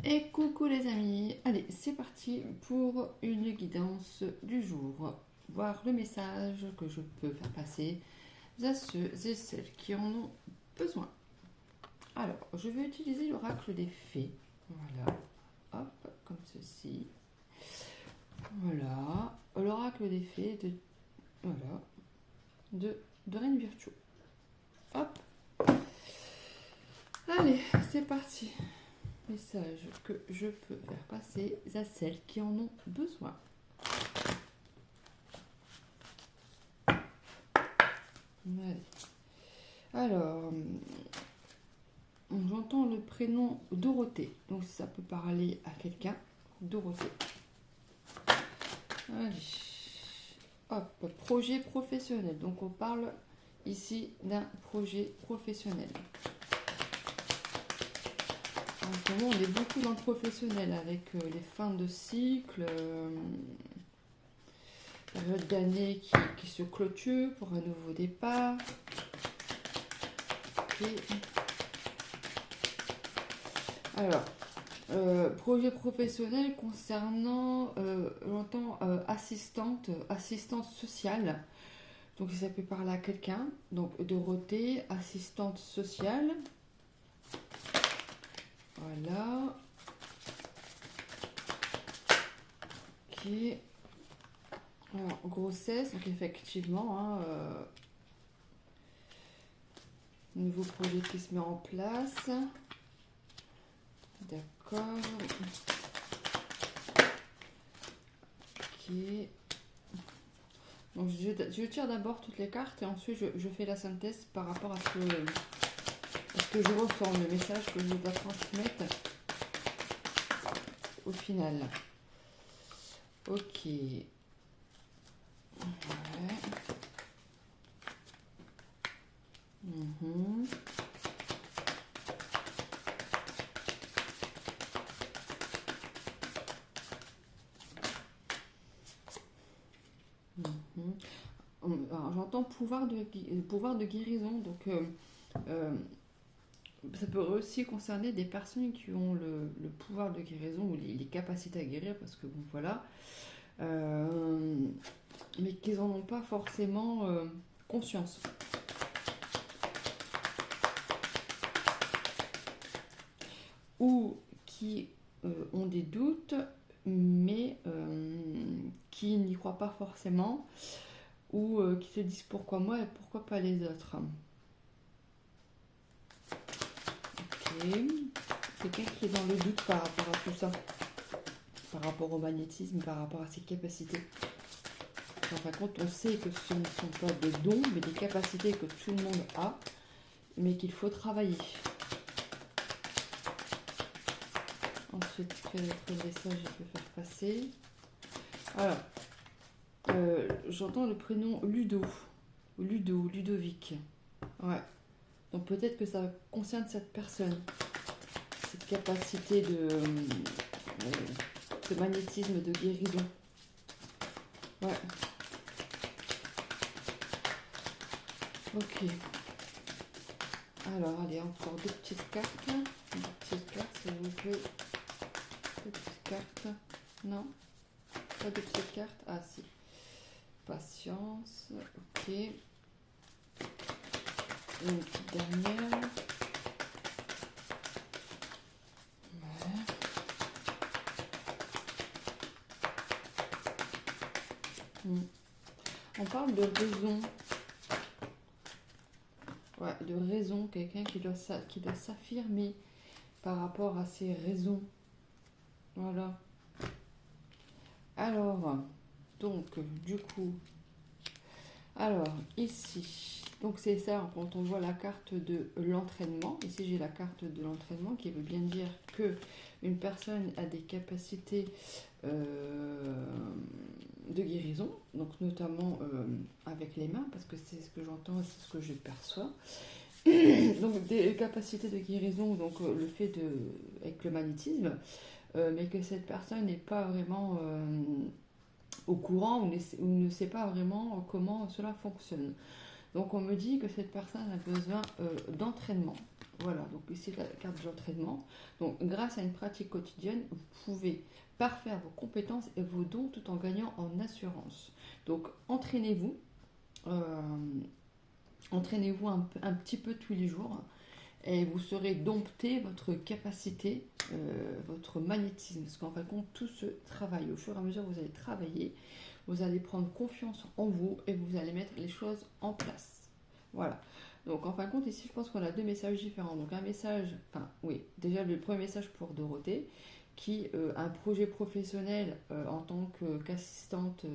Et coucou les amis, allez c'est parti pour une guidance du jour, voir le message que je peux faire passer à ceux et celles qui en ont besoin. Alors, je vais utiliser l'oracle des fées, voilà, hop, comme ceci, voilà, l'oracle des fées de, voilà, de Reine Virtue, hop, allez c'est parti. Message que je peux faire passer à celles qui en ont besoin. Ouais. Alors, j'entends le prénom Dorothée, donc ça peut parler à quelqu'un. Dorothée. Allez. Hop, projet professionnel. Donc on parle ici d'un projet professionnel. En ce moment, on est beaucoup dans le professionnel avec les fins de cycle, période d'année qui se clôture pour un nouveau départ. Et alors, projet professionnel concernant, j'entends assistante sociale. Donc ça peut parler à quelqu'un. Donc Dorothée, assistante sociale. Voilà. Ok. Alors, grossesse, donc effectivement, hein, nouveau projet qui se met en place. D'accord. Ok. Donc je tire d'abord toutes les cartes et ensuite je fais la synthèse par rapport à ce que je ressens, le message que je dois transmettre au final. Ok. Ouais. Mhm. Mhm. Alors, j'entends pouvoir de guérison, donc ça peut aussi concerner des personnes qui ont le pouvoir de guérison ou les capacités à guérir, parce que bon voilà, euh, mais qu'ils n'en ont pas forcément conscience. Ou qui ont des doutes, mais qui n'y croient pas forcément, ou qui se disent pourquoi moi et pourquoi pas les autres. Ok. Quelqu'un qui est dans le doute par rapport à tout ça, par rapport au magnétisme, par rapport à ses capacités. En fin de compte, on sait que ce ne sont pas des dons, mais des capacités que tout le monde a, mais qu'il faut travailler. Ensuite, quel autre message je peux faire passer? Alors, j'entends le prénom Ludo. Ludovic. Ouais. Donc peut-être que ça concerne cette personne. Cette capacité de magnétisme, de guérison. Ouais. Ok. Alors, allez, encore deux petites cartes. Deux petites cartes, s'il vous plaît. Deux petites cartes. Non? Pas de petites cartes? Ah, si. Patience. Ok. Une petite dernière. Ouais. On parle de raison. Ouais, de raison. Quelqu'un qui doit s'affirmer par rapport à ses raisons. Voilà. Alors, donc, du coup, alors, ici, donc c'est ça, quand on voit la carte de l'entraînement, ici j'ai la carte de l'entraînement qui veut bien dire que une personne a des capacités de guérison, donc notamment avec les mains, parce que c'est ce que j'entends et c'est ce que je perçois. Donc des capacités de guérison, donc le fait de, avec le magnétisme, mais que cette personne n'est pas vraiment au courant ou ne sait pas vraiment comment cela fonctionne. Donc on me dit que cette personne a besoin d'entraînement. Voilà, donc ici la carte d'entraînement. Donc grâce à une pratique quotidienne, vous pouvez parfaire vos compétences et vos dons tout en gagnant en assurance. Donc entraînez-vous. euh, Entraînez-vous un petit peu tous les jours et vous saurez dompter votre capacité, votre magnétisme. Parce qu'en fin de compte, tout se travaille. Au fur et à mesure que vous allez travailler, vous allez prendre confiance en vous et vous allez mettre les choses en place. Voilà. Donc en fin de compte, ici, je pense qu'on a deux messages différents. Donc un message, enfin oui, déjà le premier message pour Dorothée, qui a un projet professionnel en tant qu'assistante,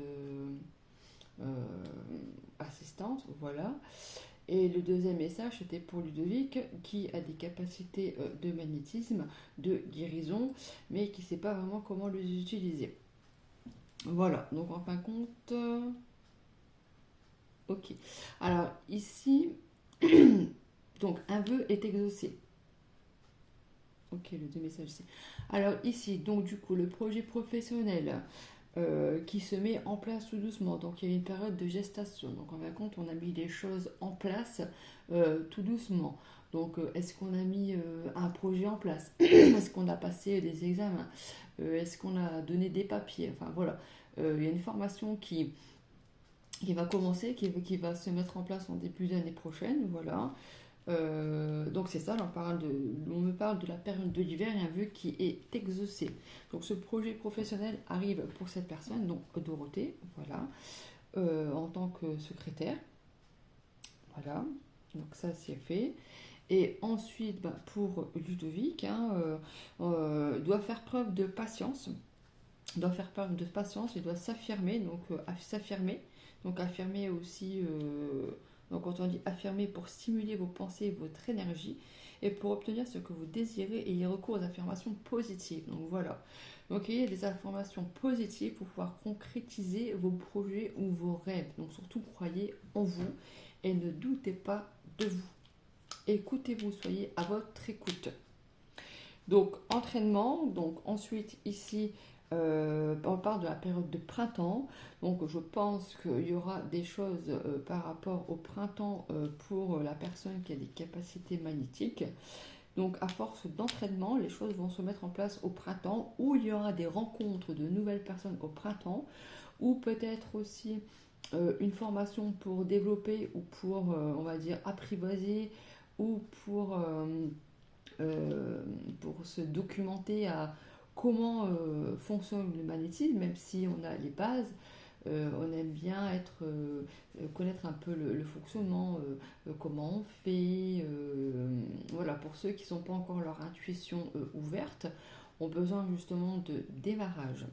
assistante, voilà. Et le deuxième message, c'était pour Ludovic, qui a des capacités de magnétisme, de guérison, mais qui ne sait pas vraiment comment les utiliser. Voilà, donc en fin de compte, ok. Alors ici, donc un vœu est exaucé. Ok, le deux messages ici. Alors ici, donc du coup, le projet professionnel qui se met en place tout doucement. Donc il y a une période de gestation. Donc en fin de compte, on a mis les choses en place tout doucement. Donc est-ce qu'on a mis un projet en place? Est-ce qu'on a passé des examens? Est-ce qu'on a donné des papiers? Enfin voilà. Il y a une formation qui va commencer, qui va se mettre en place en début d'année prochaine. Voilà. Donc c'est ça, on me parle de la période de l'hiver et un vœu qui est exaucé. Donc ce projet professionnel arrive pour cette personne, donc Dorothée, voilà, en tant que secrétaire. Voilà, donc ça c'est fait. Et ensuite, pour Ludovic, doit faire preuve de patience. Doit faire preuve de patience, il doit s'affirmer, donc affirmer aussi, donc quand on dit affirmer pour stimuler vos pensées et votre énergie, et pour obtenir ce que vous désirez, ayez recours aux affirmations positives. Donc voilà, donc ayez des affirmations positives pour pouvoir concrétiser vos projets ou vos rêves. Donc surtout croyez en vous et ne doutez pas de vous. Écoutez-vous, soyez à votre écoute. Donc entraînement, donc ensuite ici on parle de la période de printemps, donc je pense qu'il y aura des choses par rapport au printemps pour la personne qui a des capacités magnétiques. Donc à force d'entraînement, les choses vont se mettre en place au printemps, où il y aura des rencontres de nouvelles personnes au printemps, ou peut-être aussi une formation pour développer ou pour, on va dire, apprivoiser, ou pour se documenter à comment fonctionne le magnétisme, même si on a les bases, on aime bien connaître un peu le fonctionnement, comment on fait. Voilà, pour ceux qui n'ont pas encore leur intuition ouverte, ont besoin justement de démarrage.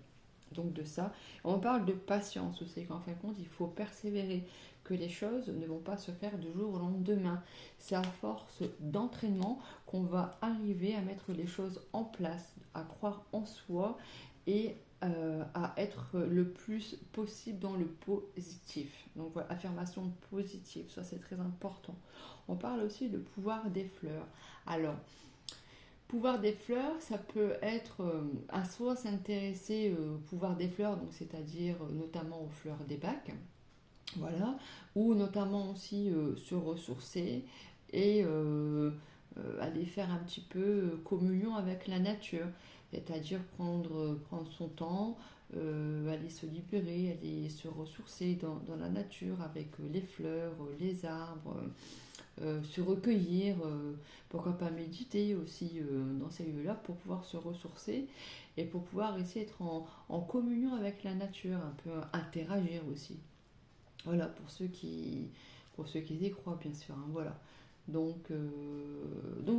Donc de ça, on parle de patience aussi, qu'en fin de compte, il faut persévérer, que les choses ne vont pas se faire du jour au lendemain. C'est à force d'entraînement qu'on va arriver à mettre les choses en place, à croire en soi et à être le plus possible dans le positif. Donc voilà, affirmation positive, ça c'est très important. On parle aussi de pouvoir des fleurs. Alors, pouvoir des fleurs, ça peut être à soit s'intéresser au pouvoir des fleurs, donc c'est-à-dire notamment aux fleurs des bacs, voilà, ou notamment aussi se ressourcer et aller faire un petit peu communion avec la nature, c'est-à-dire prendre son temps, aller se libérer, aller se ressourcer dans la nature avec les fleurs, les arbres, se recueillir, pourquoi pas méditer aussi dans ces lieux-là pour pouvoir se ressourcer et pour pouvoir essayer d'être en communion avec la nature, un peu interagir aussi. Voilà, pour ceux qui y croient, bien sûr. Hein, voilà. Donc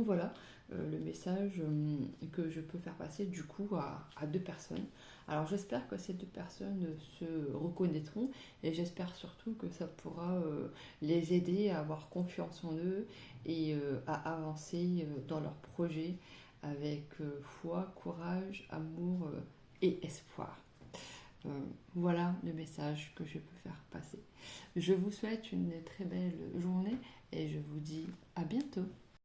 voilà le message que je peux faire passer du coup à deux personnes. Alors j'espère que ces deux personnes se reconnaîtront et j'espère surtout que ça pourra les aider à avoir confiance en eux et à avancer dans leurs projets avec foi, courage, amour et espoir. Voilà le message que je peux faire passer. Je vous souhaite une très belle journée et je vous dis à bientôt.